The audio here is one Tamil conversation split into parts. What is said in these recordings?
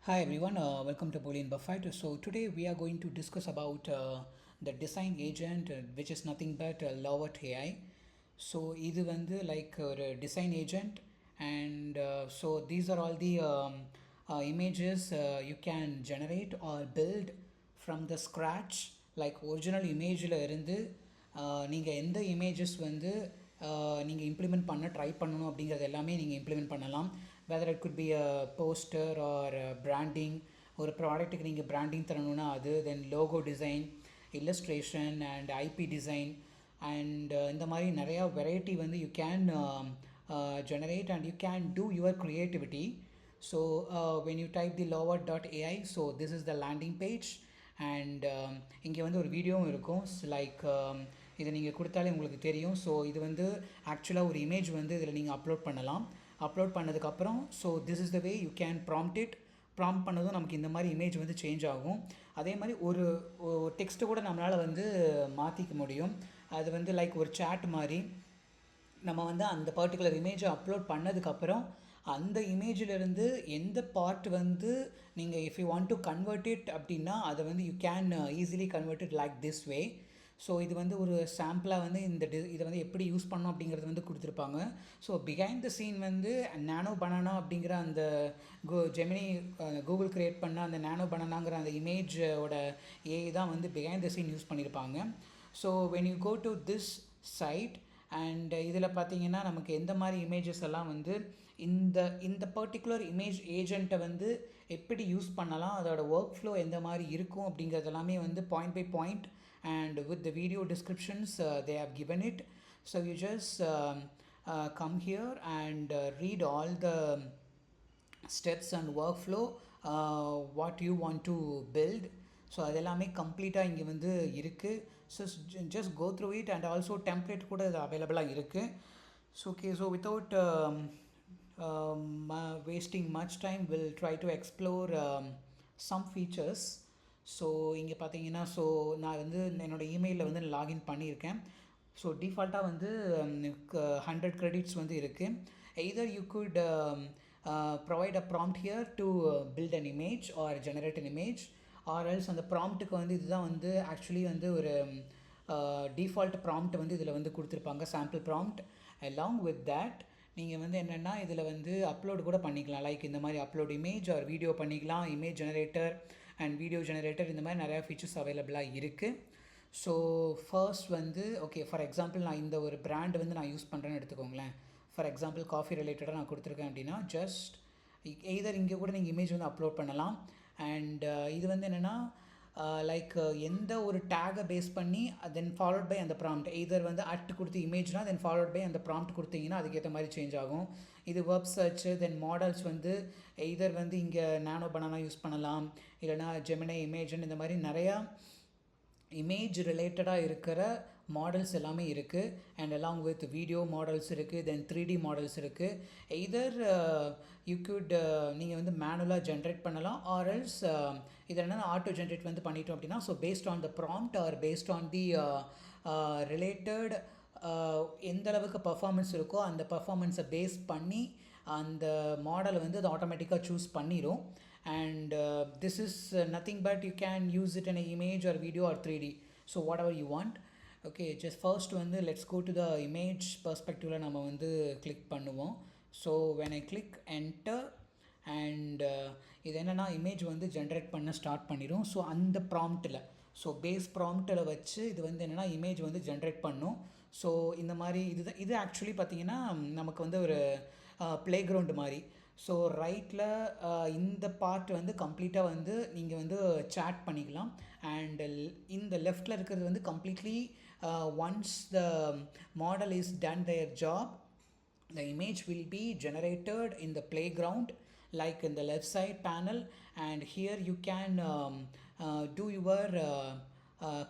Hi everyone, welcome to Boolean Buffet. So today we are going to discuss about the design agent, which is nothing but Lovert AI. So இது வந்து like ஒரு design agent, and so these are all the images you can generate or build from the scratch, like original imageல இருந்து நீங்கள் எந்த இமேஜஸ் வந்து நீங்கள் இம்ப்ளிமெண்ட் பண்ண ட்ரை பண்ணணும் அப்படிங்கிறது எல்லாமே நீங்கள் இம்ப்ளிமெண்ட் பண்ணலாம். Whether it could be a poster or branding, ஒரு ப்ராடக்ட்டுக்கு நீங்கள் பிராண்டிங் தரணுன்னா அது, then logo design, illustration and IP design and இந்த மாதிரி நிறையா வெரைட்டி வந்து you can generate and you can do your creativity. So when you type the lovert.ai, so this is the landing page, and இங்கே வந்து ஒரு வீடியோவும் இருக்கும். லைக் இதை நீங்கள் கொடுத்தாலே உங்களுக்கு தெரியும். ஸோ இது வந்து ஆக்சுவலாக ஒரு இமேஜ் வந்து இதில் நீங்கள் அப்லோட் பண்ணலாம். அப்லோட் பண்ணதுக்கப்புறம் so this is the way you can prompt it. Prompt பண்ணதும் நமக்கு இந்த மாதிரி இமேஜ் வந்து சேஞ்ச் ஆகும். அதே மாதிரி ஒரு டெக்ஸ்ட்டு கூட நம்மளால் வந்து மாற்றிக்க முடியும். அது வந்து லைக் ஒரு சேட் மாதிரி நம்ம வந்து அந்த பர்டிகுலர் இமேஜை அப்லோட் பண்ணதுக்கப்புறம் அந்த இமேஜிலிருந்து எந்த பார்ட் வந்து நீங்கள் if you want to convert it அப்படின்னா அதை வந்து you can easily convert it like this way. So இது வந்து ஒரு சாம்பிளாக வந்து இதை வந்து எப்படி யூஸ் பண்ணோம் அப்படிங்கிறது வந்து கொடுத்துருப்பாங்க. ஸோ பிஹைண்ட் த சீன் வந்து நானோ பனானா அப்படிங்கிற அந்த ஜெமினி கூகுள் க்ரியேட் பண்ண அந்த நானோ பனானாங்கிற அந்த இமேஜோட ஏஐ தான் வந்து பிஹைண்ட் த சீன் யூஸ் பண்ணியிருப்பாங்க. So when you go to this site and இதில் பார்த்தீங்கன்னா நமக்கு எந்த மாதிரி இமேஜஸ் எல்லாம் வந்து இந்த பர்டிகுலர் இமேஜ் ஏஜெண்ட்டை வந்து எப்படி யூஸ் பண்ணலாம், அதோட ஒர்க் ஃப்ளோ எந்த மாதிரி இருக்கும் அப்படிங்கிறது எல்லாமே வந்து point by point and with the video descriptions they have given it. So you just come here and read all the steps and workflow what you want to build. So அது எல்லாமே கம்ப்ளீட்டாக இங்கே வந்து இருக்குது. So just go through it, and also template கூட இது அவைலபிளாக இருக்குது. So okay, so without wasting much time will try to explore some features. So இங்கே பார்த்தீங்கன்னா ஸோ நான் வந்து என்னோடய இமெயிலில் வந்து லாகின் பண்ணியிருக்கேன். ஸோ டிஃபால்ட்டாக வந்து 100 கிரெடிட்ஸ் வந்து இருக்குது. Either you could provide a prompt here to build an image or generate an image, or else அந்த ப்ராம்ப்ட்டுக்கு வந்து இதுதான் வந்து ஆக்சுவலி வந்து ஒரு டிஃபால்ட் ப்ராம்ப்ட் வந்து இதில் வந்து கொடுத்துருப்பாங்க, sample prompt. Along with that நீங்கள் வந்து என்னென்னா இதில் வந்து அப்லோடு கூட பண்ணிக்கலாம். லைக் இந்த மாதிரி அப்லோட் இமேஜ் ஆர் வீடியோ பண்ணிக்கலாம், image generator and video generator, இந்த மாதிரி நிறையா ஃபீச்சர்ஸ் அவைலபிளாக இருக்குது. ஸோ ஃபர்ஸ்ட் வந்து ஓகே, ஃபார் எக்ஸாம்பிள் நான் இந்த ஒரு பிராண்ட் வந்து நான் யூஸ் பண்ணுறேன்னு எடுத்துக்கோங்களேன். ஃபார் எக்ஸாம்பிள் காஃபி ரிலேட்டடாக நான் கொடுத்துருக்கேன் அப்படின்னா ஜஸ்ட் எய்தர் இங்கே கூட நீங்கள் இமேஜ் வந்து அப்லோட் பண்ணலாம். அண்ட் இது வந்து என்னென்னா லைக் எந்த ஒரு டேகை பேஸ் பண்ணி தென் ஃபாலோட் பை அந்த ப்ராம்ப்ட், எய்தர் வந்து அட் கொடுத்து இமேஜ்னா தென் ஃபாலோட் பை அந்த ப்ராம்ப்ட் கொடுத்தீங்கன்னா அதுக்கேற்ற மாதிரி சேஞ்ச் ஆகும். இது வெப் சர்ச்சு, தென் மாடல்ஸ் வந்து எய்தர் வந்து இங்கே நானோ பனானா யூஸ் பண்ணலாம், இல்லைனா ஜெமினி இமேஜன், இந்த மாதிரி நிறையா இமேஜ் ரிலேட்டடாக இருக்கிற மாடல்ஸ் எல்லாமே இருக்குது. And along with video models இருக்குது, தென் 3D மாடல்ஸ் இருக்குது. எய்தர் யூ குட் நீங்கள் வந்து மேனுவலாக ஜென்ரேட் பண்ணலாம், ஆர் எல்ஸ் இது என்னென்னா ஆட்டோ ஜென்ரேட் வந்து பண்ணிட்டோம் அப்படின்னா so based on the prompt or based on the related எந்த அளவுக்கு பர்ஃபார்மன்ஸ் இருக்கோ அந்த பர்ஃபார்மன்ஸை பேஸ் பண்ணி அந்த மாடலை வந்து அது ஆட்டோமேட்டிக்காக சூஸ் பண்ணிடும். And this is nothing but you can use it in an image or video or 3D, so whatever you want. Okay, just first வந்து let's go to the image perspectiveல நம்ம வந்து click பண்ணுவோம். So when I click enter and இது என்னென்னா இமேஜ் வந்து ஜென்ரேட் பண்ண ஸ்டார்ட் பண்ணிடும். ஸோ அந்த ப்ராம்ப்டில், ஸோ பேஸ் ப்ராம்ப்டில் வச்சு இது வந்து என்னென்னா இமேஜ் வந்து ஜென்ரேட் பண்ணும். ஸோ இந்த மாதிரி இது ஆக்சுவலி பார்த்திங்கன்னா நமக்கு வந்து ஒரு ப்ளே கிரவுண்டு மாதிரி. ஸோ ரைட்டில் இந்த பார்ட் வந்து கம்ப்ளீட்டாக வந்து நீங்கள் வந்து சேட் பண்ணிக்கலாம். அண்ட் இந்த லெஃப்டில் இருக்கிறது வந்து completely once the model is done their job, the image will be generated in the playground like in the left side panel, and here you can do your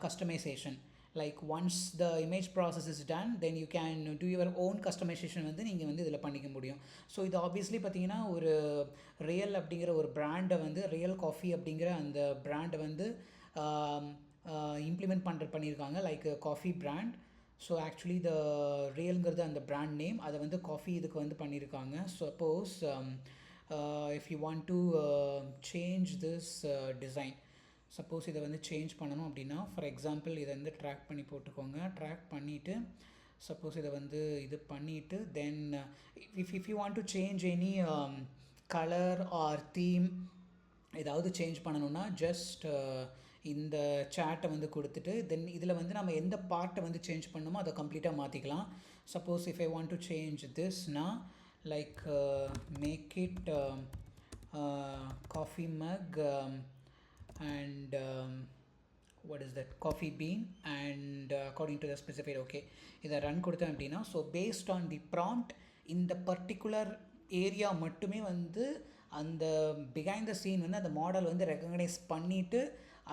customization. Like once the image process is done, then you can do your own customization வந்து நீங்கள் வந்து இதில் பண்ணிக்க முடியும். ஸோ இது ஆப்வியஸ்லி பார்த்தீங்கன்னா ஒரு ரியல் அப்படிங்கிற ஒரு பிராண்டை வந்து ரியல் காஃபி அப்படிங்கிற அந்த பிராண்டை வந்து இம்ப்ளிமெண்ட் பண்ணியிருக்காங்க, like coffee brand. So actually the ரியல்ங்கிறது அந்த பிராண்ட் நேம், அதை வந்து காஃபி இதுக்கு வந்து பண்ணியிருக்காங்க. Suppose if you want to change this design, suppose இதை வந்து சேஞ்ச் பண்ணணும் அப்படின்னா ஃபார் எக்ஸாம்பிள் இதை வந்து ட்ராக் பண்ணி போட்டுக்கோங்க. ட்ராக் பண்ணிவிட்டு சப்போஸ் இதை வந்து இது பண்ணிவிட்டு then if you want to change any colour or theme ஏதாவது சேஞ்ச் பண்ணணுன்னா ஜஸ்ட் இந்த சேட்டை வந்து கொடுத்துட்டு தென் இதில் வந்து நம்ம எந்த பார்ட்டை வந்து சேஞ்ச் பண்ணணுமோ அதை கம்ப்ளீட்டாக மாற்றிக்கலாம். Suppose if I want to change திஸ்னா like make it coffee mug and what is that, coffee bean and according to the specified. Okay, இதை ரன் கொடுத்தேன் அப்படின்னா so based on the prompt இந்த பர்டிகுலர் ஏரியா மட்டுமே வந்து அந்த பிஹைண்ட் த சீன் வந்து அந்த மாடல் வந்து ரெக்கக்னைஸ் பண்ணிவிட்டு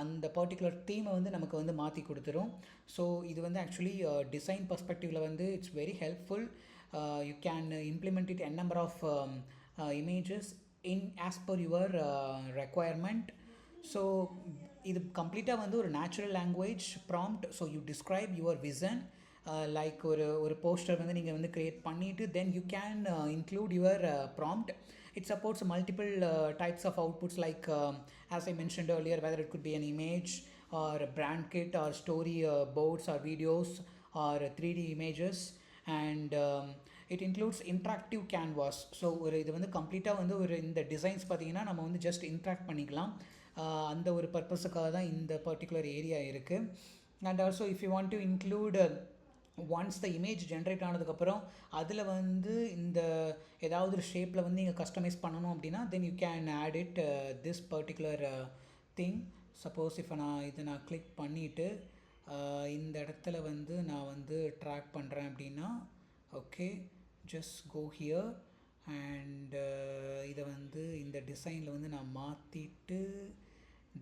அந்த பர்டிகுலர் தீமை வந்து நமக்கு வந்து மாற்றி கொடுத்துரும். ஸோ இது வந்து ஆக்சுவலி டிசைன் பர்ஸ்பெக்டிவில் வந்து it's very helpful. You can implement it n number of images in as per your requirement. So இது கம்ப்ளீட்டாக வந்து ஒரு natural language prompt. So you describe your vision like ஒரு போஸ்டர் வந்து நீங்கள் வந்து க்ரியேட் பண்ணிவிட்டு தென் you can include your prompt. It supports multiple types of outputs like as I mentioned earlier, whether it could be an image or a brand kit or story boards or videos or 3D images and it includes interactive canvas. So ஒரு இது வந்து கம்ப்ளீட்டாக வந்து ஒரு இந்த டிசைன்ஸ் பார்த்திங்கன்னா நம்ம வந்து ஜஸ்ட் இன்ட்ராக்ட் பண்ணிக்கலாம். அந்த ஒரு பர்பஸுக்காக தான் இந்த பர்டிகுலர் ஏரியா இருக்குது. And also if you want to include once the image generate ஆனதுக்கப்புறம் அதில் வந்து இந்த ஏதாவது ஒரு ஷேப்பில் வந்து நீங்கள் கஸ்டமைஸ் பண்ணணும் அப்படின்னா then you can add it this particular thing. Suppose இப்போ நான் கிளிக் பண்ணிவிட்டு இந்த இடத்துல வந்து நான் வந்து ட்ராக் பண்ணுறேன் அப்படின்னா okay just go here and இதை வந்து இந்த டிசைனில் வந்து நான் மாற்றிட்டு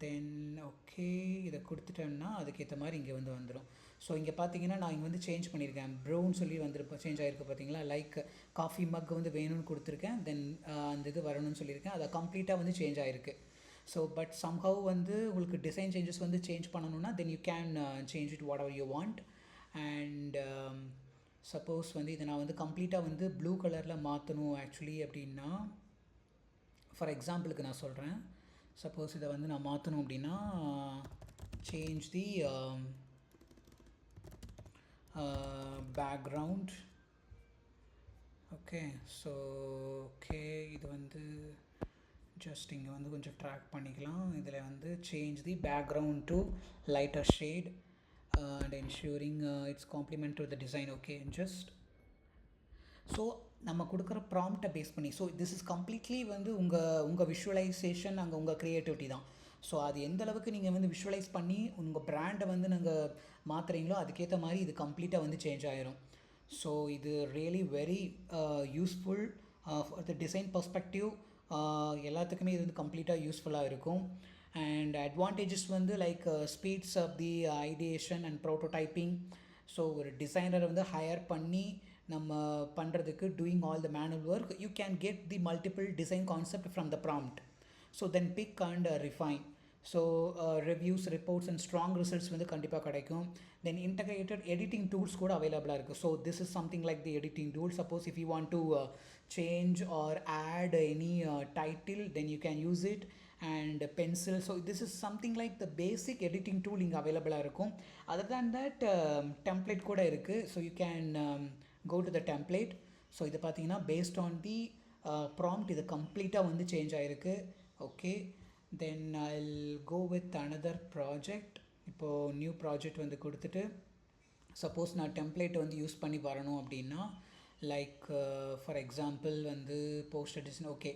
தென் ஓகே இதை கொடுத்துட்டேன்னா அதுக்கேற்ற மாதிரி இங்கே வந்து வந்துடும். ஸோ இங்கே பார்த்தீங்கன்னா நான் இங்கே வந்து சேஞ்ச் பண்ணியிருக்கேன். ப்ரௌன் சொல்லி வந்துருப்பேன், சேஞ்ச் ஆகிருக்கு பார்த்தீங்களா. லைக் காஃபி மக் வந்து வேணும்னு கொடுத்துருக்கேன், தென் அந்த இது வரணும்னு சொல்லியிருக்கேன், அதை கம்ப்ளீட்டாக வந்து சேஞ்ச் ஆகிருக்கு. ஸோ பட் சம்ஹவ் வந்து உங்களுக்கு டிசைன் சேஞ்சஸ் வந்து சேஞ்ச் பண்ணணுன்னா தென் you can change it what ever you want. And suppose வந்து இதை நான் வந்து கம்ப்ளீட்டாக வந்து ப்ளூ கலரில் மாற்றணும் ஆக்சுவலி அப்படின்னா ஃபார் எக்ஸாம்பிளுக்கு நான் சொல்கிறேன். சப்போஸ் இதை வந்து நான் மாற்றணும் அப்படின்னா சேஞ்ச் தி பேக்ரவுண்ட். ஓகே ஸோ ஓகே இது வந்து ஜஸ்ட் இங்கே வந்து கொஞ்சம் ட்ராக் பண்ணிக்கலாம். இதில் வந்து change the background to lighter shade and ensuring it's complement to the design. Okay, just so நம்ம கொடுக்குற ப்ராம்ப்டை பேஸ் பண்ணி ஸோ திஸ் இஸ் கம்ப்ளீட்லி வந்து உங்கள் விஷுவலைசேஷன் அங்கே உங்கள் க்ரியேட்டிவிட்டி தான். ஸோ அது எந்த அளவுக்கு நீங்கள் வந்து விஷுவலைஸ் பண்ணி உங்கள் ப்ராண்டை வந்து நாங்கள் மாற்றுறீங்களோ அதுக்கேற்ற மாதிரி இது கம்ப்ளீட்டாக வந்து சேஞ்ச் ஆகிரும். ஸோ இது really very useful for the design perspective. எல்லாத்துக்குமே இது வந்து கம்ப்ளீட்டாக யூஸ்ஃபுல்லாக இருக்கும். அண்ட் அட்வான்டேஜஸ் வந்து like speeds of the ideation and prototyping. So ஒரு டிசைனரை வந்து ஹையர் பண்ணி நம்ம பண்ணுறதுக்கு doing all the manual work you can get the multiple design concept from the prompt. So then pick and refine. So reviews reports and strong results வந்து கண்டிப்பாக கிடைக்கும். தென் இன்டகிரேட்டட் எடிட்டிங் டூல்ஸ் கூட அவைலபிளாக இருக்குது. So this is something like the editing tool. Suppose if you want to change or add any title then you can use it and pencil. So this is something like the basic editing tool inga available irukum. Other than that template kuda irukku, so you can go to the template. So idu pathina based on the prompt idu complete ah vandu change aayirukku. Okay, then I'll go with another project. Ipo new project vandu kodutittu suppose na template vandu use panni varanum appadina like for example வந்து போஸ்டர் டிசைன். ஓகே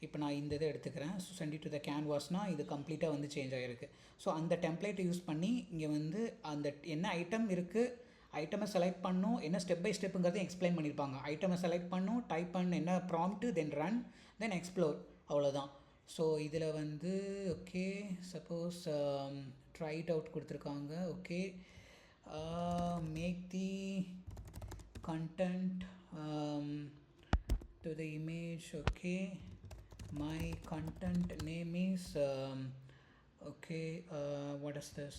இப்போ நான் இந்த இதை எடுத்துக்கிறேன். So send it to the கேன்வாஸ்னால் இது கம்ப்ளீட்டாக வந்து சேஞ்ச் ஆகிருக்கு. ஸோ அந்த டெம்ப்ளேட்டை யூஸ் பண்ணி இங்கே வந்து அந்த என்ன ஐட்டம் இருக்குது ஐட்டமை செலக்ட் பண்ணும், என்ன ஸ்டெப் பை ஸ்டெப்புங்கிறதையும் எக்ஸ்பிளைன் பண்ணியிருப்பாங்க. ஐட்டமை செலக்ட் பண்ணும், டைப் பண்ண என்ன prompt, then run, then explore, அவ்வளோதான். ஸோ இதில் வந்து okay suppose try it out கொடுத்துருக்காங்க. Okay make the content to the image. Okay, my content name is okay what is this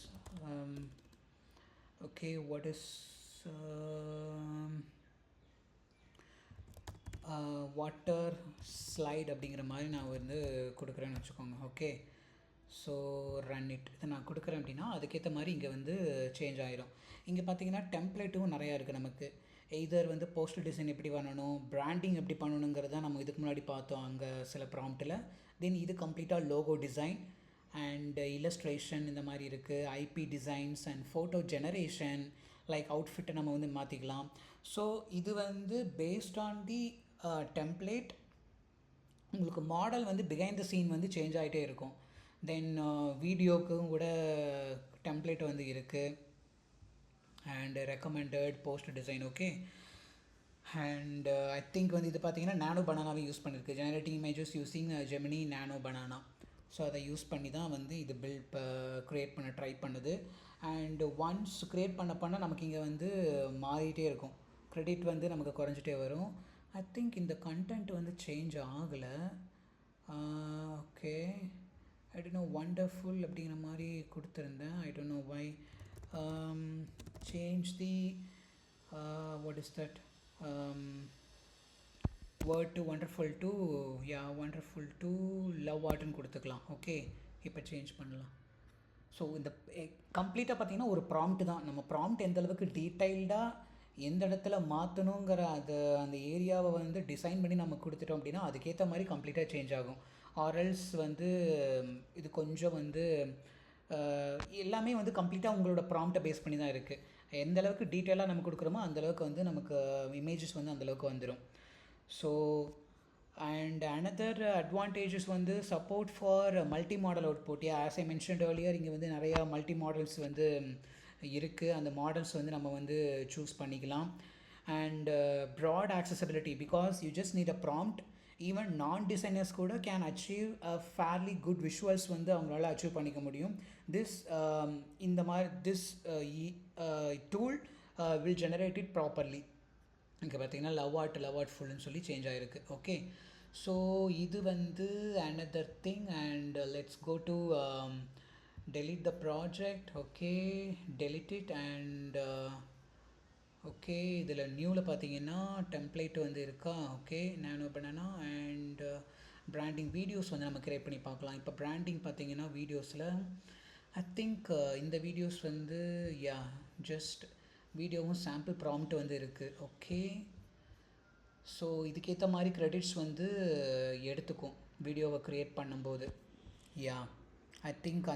okay what is water slide அப்படிங்கிற மாதிரி நான் வந்து கொடுக்குறேன்னு வச்சுக்கோங்க. ஓகே, ஸோ ரன் இட் இதை நான் கொடுக்குறேன் அப்படின்னா அதுக்கேற்ற மாதிரி இங்கே வந்து சேஞ்ச் ஆகிடும். இங்கே பார்த்தீங்கன்னா டெம்ப்ளேட்டும் நிறையா இருக்குது நமக்கு. எய்தர் வந்து போஸ்டர் டிசைன் எப்படி பண்ணணும், பிராண்டிங் எப்படி பண்ணணுங்கிறது தான் நம்ம இதுக்கு முன்னாடி பார்த்தோம் அங்கே சில ப்ராம்ப்ட்டில். தென் இது கம்ப்ளீட்டாக லோகோ டிசைன் அண்ட் இல்லஸ்ட்ரேஷன் இந்த மாதிரி இருக்குது. IP designs and photo generation, like அவுட்ஃபிட்டை நம்ம வந்து மாற்றிக்கலாம். ஸோ இது வந்து பேஸ்ட் ஆன் தி டெம்ப்ளேட். உங்களுக்கு மாடல் வந்து பிஹைண்ட் த சீன் வந்து சேஞ்ச் ஆகிட்டே இருக்கும். தென் வீடியோக்கும் கூட டெம்ப்ளேட் வந்து இருக்குது and recommended post design. Okay, and I think வந்து இது பார்த்தீங்கன்னா நானோ பனானாவை யூஸ் பண்ணியிருக்கு. Generating images using Gemini Nano Banana. So அதை யூஸ் பண்ணி தான் வந்து இது பில்ட் க்ரியேட் பண்ண ட்ரை பண்ணுது. அண்ட் ஒன்ஸ் க்ரியேட் பண்ண நமக்கு இங்கே வந்து மாறிட்டே இருக்கும். க்ரெடிட் வந்து நமக்கு குறைஞ்சிட்டே வரும். ஐ திங்க் இந்த கண்டென்ட் வந்து சேஞ்ச் ஆகலை. Okay, I don't know, wonderful அப்படிங்கிற மாதிரி கொடுத்துருந்தேன். I don't know why. Change the what is that word to wonderful to wonderful to love ஆர்ட்னு கொடுத்துக்கலாம். ஓகே, இப்போ சேஞ்ச் பண்ணலாம். ஸோ இந்த கம்ப்ளீட்டாக பார்த்தீங்கன்னா ஒரு ப்ராம்ப்ட் தான். நம்ம ப்ராம்ப்ட் எந்த அளவுக்கு டீட்டெயில்டாக எந்த இடத்துல மாற்றணுங்கிற அந்த ஏரியாவை வந்து டிசைன் பண்ணி நம்ம கொடுத்துட்டோம் அப்படின்னா அதுக்கேற்ற மாதிரி கம்ப்ளீட்டாக சேஞ்ச் ஆகும். ஆர்எல்ஸ் வந்து இது கொஞ்சம் வந்து எல்லாமே வந்து கம்ப்ளீட்டாக உங்களோட ப்ராம்ப்டை பேஸ் பண்ணி தான் இருக்குது. எந்த அளவுக்கு டீட்டெயிலாக நம்ம கொடுக்குறோமோ அந்தளவுக்கு வந்து நமக்கு இமேஜஸ் வந்து அந்தளவுக்கு வந்துடும். ஸோ அண்ட் அனதர் அட்வான்டேஜஸ் வந்து support for multi model output. As I mentioned earlier, இங்கே வந்து நிறையா மல்டி மாடல்ஸ் வந்து இருக்குது. அந்த மாடல்ஸ் வந்து நம்ம வந்து சூஸ் பண்ணிக்கலாம். And broad accessibility, because you just need a prompt. Even நான் டிசைனர்ஸ் கூட can achieve a fairly good visuals வந்து அவங்களால அச்சீவ் பண்ணிக்க முடியும். இந்த மாதிரி this tool will generate it properly. இங்கே பார்த்தீங்கன்னா லவ் ஆர்ட் ஃபுல்லுன்னு சொல்லி சேஞ்ச் ஆகிருக்கு. ஓகே, ஸோ இது வந்து another thing. And let's go to delete the project. Okay, delete it. And okay, இதில் நியூவில் பார்த்தீங்கன்னா டெம்ப்ளேட் வந்து இருக்கா. Okay, nano banana and branding videos வந்து நம்ம கிரியேட் பண்ணி பார்க்கலாம். இப்போ பிராண்டிங் பார்த்தீங்கன்னா வீடியோஸில் ஐ திங்க் இந்த வீடியோஸ் வந்து ஜஸ்ட் வீடியோவும் சாம்பிள் ப்ராம்ப்ட் வந்து இருக்குது. ஓகே, ஸோ இதுக்கேற்ற மாதிரி க்ரெடிட்ஸ் வந்து எடுத்துக்கும் வீடியோவை க்ரியேட் பண்ணும்போது. ஐ திங்க்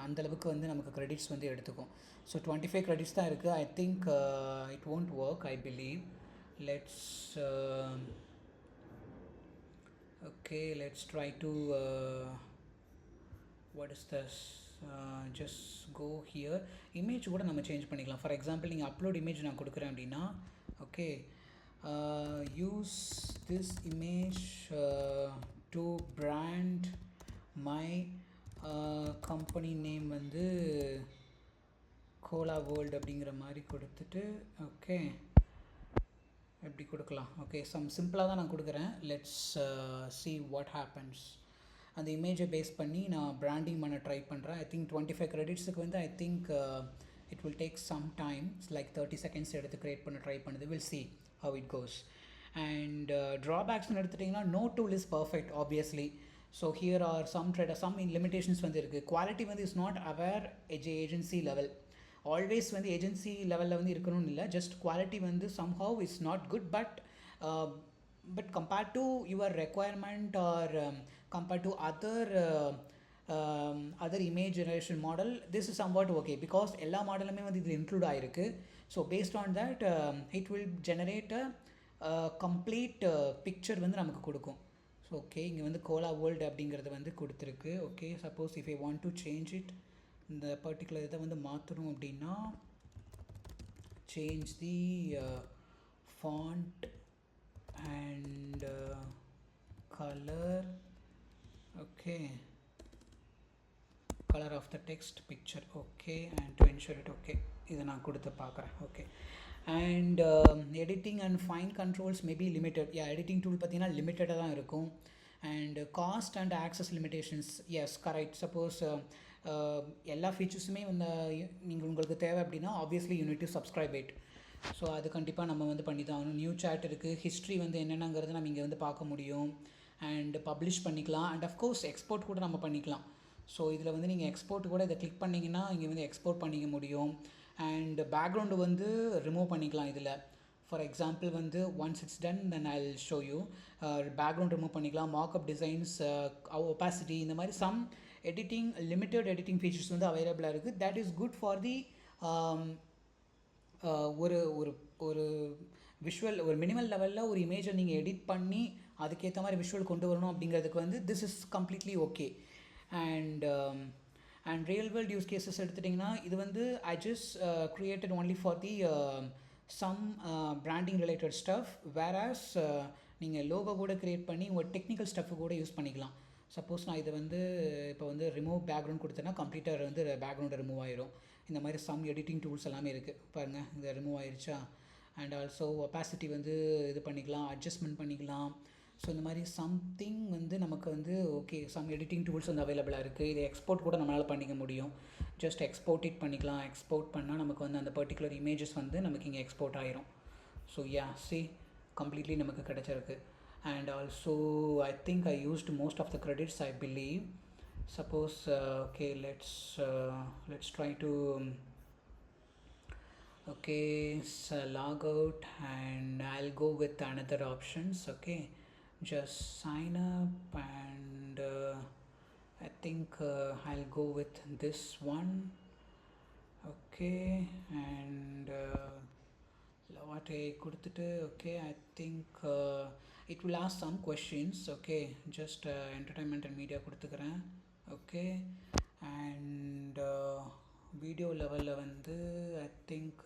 அந்தளவுக்கு வந்து நமக்கு க்ரெடிட்ஸ் வந்து எடுத்துக்கும். ஸோ 25 க்ரெடிட்ஸ் தான் இருக்குது. I think it won't work, I believe. Let's okay, let's try to what is this, just go here. Image கூட நம்ம சேஞ்ச் பண்ணிக்கலாம். ஃபார் எக்ஸாம்பிள் நீங்கள் அப்லோட் இமேஜ் நான் கொடுக்குறேன் அப்படின்னா, okay, use this image to brand my company name வந்து கோலா வேர்ல்டு அப்படிங்கிற மாதிரி கொடுத்துட்டு, ஓகே, எப்படி கொடுக்கலாம். ஓகே, சிம்பிளாக தான் நான் கொடுக்குறேன். Let's see what happens. அந்த இமேஜை பேஸ் பண்ணி நான் பிராண்டிங் பண்ண ட்ரை பண்ணுறேன். ஐ திங்க் 25 க்ரெடிட்ஸுக்கு வந்து I think it will take some time. Like 30 seconds எடுத்து க்ரியேட் பண்ண ட்ரை பண்ணுது. Will see how it goes. And ட்ராபேக்ஸ்னு எடுத்துட்டிங்கன்னா no tool is perfect obviously. So here are some limitations வந்து இருக்குது. குவாலிட்டி வந்து is not aware agency level. Always வந்து ஏஜென்சி லெவலில் வந்து இருக்கணும்னு இல்லை. ஜஸ்ட் குவாலிட்டி வந்து somehow is not good. But compared to your requirement or compared to other image generation model, this is somewhat okay because எல்லா மாடலுமே வந்து இதில் இன்க்ளூட் ஆகிருக்கு. So based on that it will generate a complete picture வந்து நமக்கு கொடுக்கும். ஸோ ஓகே, இங்கே வந்து கோலா வேர்ல்டு அப்படிங்கிறது வந்து கொடுத்துருக்கு. Okay, suppose if I want to change it, இந்த பர்டிகுலர் இதை வந்து மாற்றணும் அப்படின்னா change the font and colour. Okay, color of the text picture. Okay, and to ensure it, okay, இதை நான் கொடுத்து பார்க்குறேன். Okay, and editing and fine controls maybe limited. Editing tool பார்த்தீங்கன்னா லிமிட்டடாக தான் இருக்கும். And cost and access limitations, yes correct. Suppose எல்லா ஃபீச்சர்ஸுமே வந்து உங்களுக்கு தேவை அப்படின்னா obviously you need to subscribe it. So அது கண்டிப்பாக நம்ம வந்து பண்ணி தான் ஆகணும். நியூ சேட் இருக்குது, ஹிஸ்ட்ரி வந்து என்னென்னங்கிறது நம்ம இங்கே வந்து பார்க்க முடியும். அண்ட் பப்ளிஷ் பண்ணிக்கலாம், அண்ட் அஃப்கோர்ஸ் எக்ஸ்போர்ட் கூட நம்ம பண்ணிக்கலாம். ஸோ இதில் வந்து நீங்கள் எக்ஸ்போர்ட் கூட இதை கிளிக் பண்ணிங்கன்னா இங்கே வந்து எக்ஸ்போர்ட் பண்ணிக்க முடியும். அண்ட் பேக்ரவுண்டு வந்து ரிமூவ் பண்ணிக்கலாம் இதில். ஃபார் எக்ஸாம்பிள் வந்து once it's done then I will show you. Background remove பண்ணிக்கலாம், மார்க்அப் டிசைன்ஸ், ஒப்பாசிட்டி, இந்த மாதிரி some editing, limited editing features வந்து அவைலபிளாக இருக்குது. That is good for the ஒரு ஒரு ஒரு விஷுவல், ஒரு மினிமல் லெவலில் ஒரு இமேஜை நீங்கள் எடிட் பண்ணி அதுக்கேற்ற மாதிரி விஷுவல் கொண்டு வரணும் அப்படிங்கிறதுக்கு வந்து this is completely okay. And and real world use cases எடுத்துட்டிங்கன்னா இது வந்து I just created only for the some branding related stuff. வேராஸ் நீங்கள் லோகோ கூட க்ரியேட் பண்ணி உங்கள் டெக்னிக்கல் ஸ்டஃப்பு கூட யூஸ் பண்ணிக்கலாம். சப்போஸ் நான் இதை வந்து இப்போ வந்து ரிமூவ் பேக்ரவுண்ட் கொடுத்தேன்னா கம்ப்ளீட்டாக வந்து பேக்ரவுண்டை ரிமூவ் ஆயிரும். இந்த மாதிரி சம் எடிட்டிங் டூல்ஸ் எல்லாமே இருக்குது பாருங்கள். இது ரிமூவ் ஆயிடுச்சா. அண்ட் ஆல்சோ ஒப்பாசிட்டி வந்து இது பண்ணிக்கலாம், அட்ஜஸ்ட்மெண்ட் பண்ணிக்கலாம். ஸோ இந்த மாதிரி சம்திங் வந்து நமக்கு வந்து ஓகே, சம் எடிட்டிங் டூல்ஸ் வந்து அவைலபிளாக இருக்குது. இதை எக்ஸ்போர்ட் கூட நம்மளால் பண்ணிக்க முடியும். ஜஸ்ட் எக்ஸ்போர்ட் இட் பண்ணிக்கலாம். எக்ஸ்போர்ட் பண்ணால் நமக்கு வந்து அந்த பர்டிகுலர் இமேஜஸ் வந்து நமக்கு இங்கே எக்ஸ்போர்ட் ஆயிரும். ஸோ யா சி கம்ப்ளீட்லி நமக்கு கிடச்சிருக்கு. And also I think I used most of the credits I believe. Suppose okay, let's try to okay, so log out and I'll go with another options. Okay, just sign up and I think I'll go with this one. Okay, and what I கொடுத்துட்டு okay, I think it will ask some questions. Okay, just entertainment and media கொடுத்துக்கிறேன். ஓகே, அண்ட் வீடியோ லெவலில் வந்து I think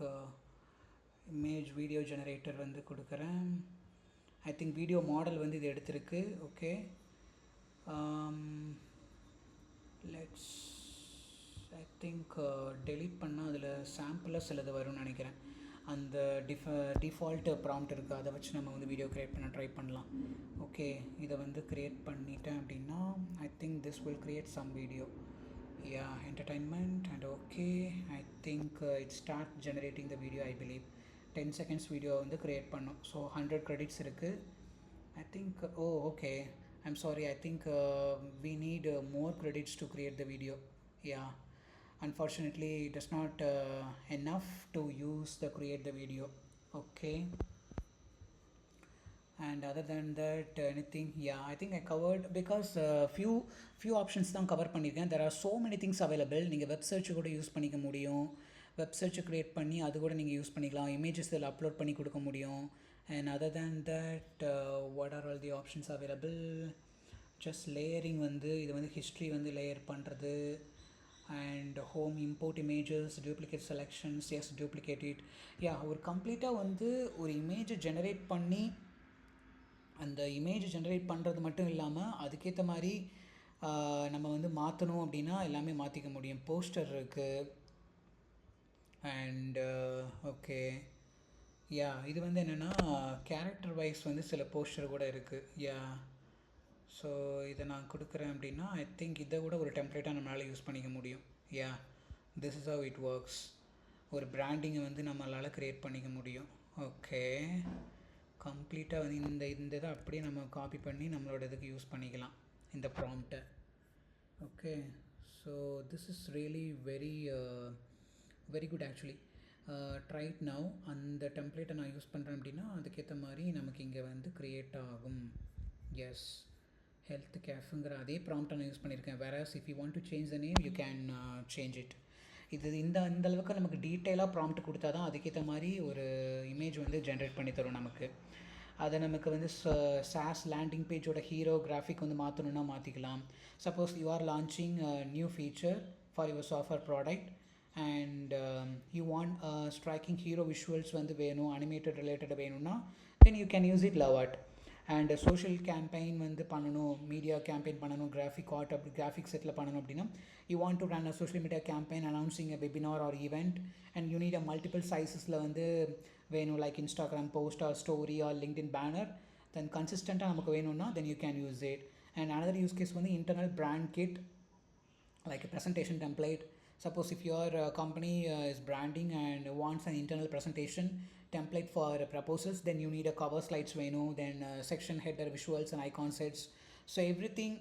image video generator வந்து கொடுக்குறேன். ஐ திங்க் வீடியோ மாடல் வந்து இது எடுத்திருக்கு. Okay, let's I think delete பண்ணால் அதில் சாம்பிளாக சிலது வரும்னு நினைக்கிறேன். அந்த டிஃபால்ட்டு ப்ராம்ப்ட் இருக்குது, அதை வச்சு நம்ம வந்து வீடியோ க்ரியேட் பண்ண ட்ரை பண்ணலாம். ஓகே, இதை வந்து க்ரியேட் பண்ணிட்டேன் அப்படின்னா I think this will create some video. Yeah, entertainment and okay, I think it start generating the video. I believe 10 seconds video வந்து க்ரியேட் பண்ணோம். ஸோ 100 credits இருக்குது. I think okay, I'm sorry, I think we need more credits to create the video. Yeah, unfortunately it is not enough to use the create the video. Okay, and other than that anything, yeah, I think I covered because few options தான் கவர் பண்ணியிருக்கேன். there are so many things available. நீங்கள் வெப் சர்ச் கூட யூஸ் பண்ணிக்க முடியும். வெப் சர்ச் க்ரியேட் பண்ணி அது கூட நீங்கள் யூஸ் பண்ணிக்கலாம். இமேஜஸ் இதில் அப்லோட் பண்ணி கொடுக்க முடியும். and other than that what are all the options available? just layering வந்து இது வந்து ஹிஸ்ட்ரி வந்து லேயர் பண்ணுறது, and home import images, duplicate selections, yes, duplicate it. yeah, ஒரு கம்ப்ளீட்டாக வந்து ஒரு இமேஜை ஜெனரேட் பண்ணி அந்த இமேஜ் ஜெனரேட் பண்ணுறது மட்டும் இல்லாமல் அதுக்கேற்ற மாதிரி நம்ம வந்து மாற்றணும் அப்படின்னா எல்லாமே மாற்றிக்க முடியும். போஸ்டர் இருக்குது. அண்ட் ஓகே, யா, இது வந்து என்னென்னா கேரக்டர் வைஸ் வந்து சில போஸ்டர் கூட இருக்குது. யா, ஸோ இதை நான் கொடுக்குறேன் அப்படின்னா ஐ திங்க் இதை கூட ஒரு டெம்ப்ளேட்டாக நம்மளால் யூஸ் பண்ணிக்க முடியும். Yeah, this is how it works. ஒரு பிராண்டிங்கை வந்து நம்மளால் க்ரியேட் பண்ணிக்க முடியும். ஓகே, கம்ப்ளீட்டாக வந்து இந்த இதை அப்படியே நம்ம காப்பி பண்ணி நம்மளோட இதுக்கு யூஸ் பண்ணிக்கலாம் இந்த ப்ராம்ப்டை. Okay, so this is really very good actually. Try it now. அந்த டெம்ப்ளேட்டை நான் யூஸ் பண்ணுறேன் அப்படின்னா அதுக்கேற்ற மாதிரி நமக்கு இங்கே வந்து க்ரியேட் ஆகும். எஸ், ஹெல்த் கேஃபுங்கிற அதே ப்ராம்ப்டை நான் யூஸ் பண்ணியிருக்கேன். Whereas if you want to change the name you can change it. இந்த அளவுக்கு நமக்கு டீட்டெயிலாக ப்ராம்ப்ட் கொடுத்தா தான் அதுக்கேற்ற மாதிரி ஒரு இமேஜ் வந்து ஜென்ரேட் பண்ணி தரும் நமக்கு. அதை நமக்கு வந்து சாஸ் லேண்டிங் பேஜோட ஹீரோ கிராஃபிக் வந்து மாற்றணுன்னா மாற்றிக்கலாம். Suppose you are launching new feature for your software product and you want striking hero visuals வந்து வேணும், அனிமேட்டட் ரிலேட்டட் வேணும்னா then you can use it love at. And social campaign வந்து பண்ணணும், மீடியா கேம்பெயின் பண்ணணும், கிராஃபிக் ஆர்ட் அப்படி கிராஃபிக் செட்டில் பண்ணணும் அப்படின்னா you want to run a social media campaign announcing a webinar or event and you need a multiple சைஸஸில் வந்து வேணும், like Instagram post or story or LinkedIn banner. Then கன்சிஸ்டண்ட்டாக நமக்கு வேணும்னா then you can use it. And another use case வந்து internal brand kit like a presentation template. Suppose if your company is branding and wants an internal presentation, template for proposals, then you need a cover slides வேணும், then section header visuals and icon sets. So everything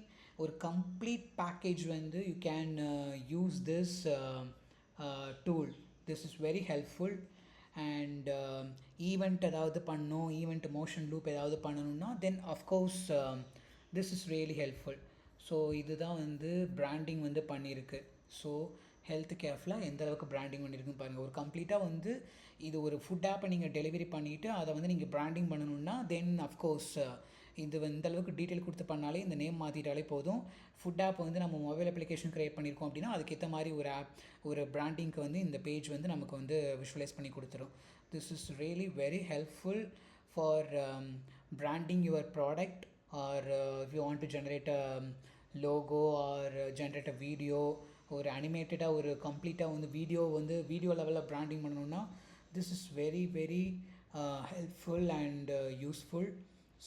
ஒரு complete package வந்து you can use this tool. This is very helpful. And event ஏதாவது பண்ணணும், event motion loop ஏதாவது பண்ணணும்னா then of course this is really helpful. So இதுதான் வந்து பிராண்டிங் வந்து பண்ணியிருக்கு. ஸோ ஹெல்த் கேர்ஃபுல்லாக எந்த அளவுக்கு பிராண்டிங் பண்ணியிருக்குன்னு பாருங்கள். ஒரு கம்ப்ளீட்டாக வந்து இது ஒரு ஃபுட் ஆப்பை நீங்கள் டெலிவரி பண்ணிவிட்டு அதை வந்து நீங்கள் பிராண்டிங் பண்ணணுன்னா தென் அஃப்கோர்ஸ் இது இந்த அளவுக்கு டீட்டெயில் கொடுத்து பண்ணாலே, இந்த நேம் மாற்றிட்டாலே போதும். ஃபுட் ஆப் வந்து நம்ம மொபைல் அப்ளிகேஷன் க்ரியேட் பண்ணியிருக்கோம் அப்படின்னா அதுக்கேற்ற மாதிரி ஒரு ஆப், ஒரு பிராண்டிங்க்கு வந்து இந்த பேஜ் வந்து நமக்கு வந்து விஷுவலைஸ் பண்ணி கொடுத்துரும். This is really very helpful for branding your product, or if you want to generate a logo or generate a video or animated-ஆக ஒரு கம்ப்ளீட்டாக வந்து வீடியோ லெவலில் பிராண்டிங் பண்ணணுன்னா this is very very helpful and useful.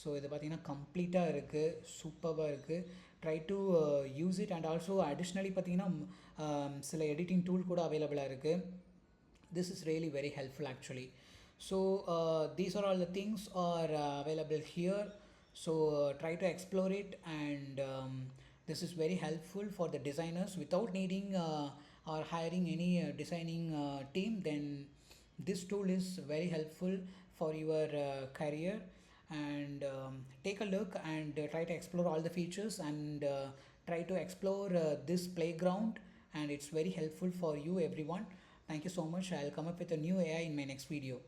So இது பார்த்திங்கன்னா கம்ப்ளீட்டாக இருக்குது, சூப்பராக இருக்குது. Try to use it. And also additionally பார்த்திங்கன்னா சில எடிட்டிங் டூல் கூட அவைலபிளாக இருக்குது. This is really very helpful actually. So these are all the things are available here. So try to explore it, and this is very helpful for the designers without needing or hiring any designing team. Then this tool is very helpful for your career. And take a look and try to explore all the features, and try to explore this playground, and it's very helpful for you everyone. Thank you so much. I'll come up with a new AI in my next video.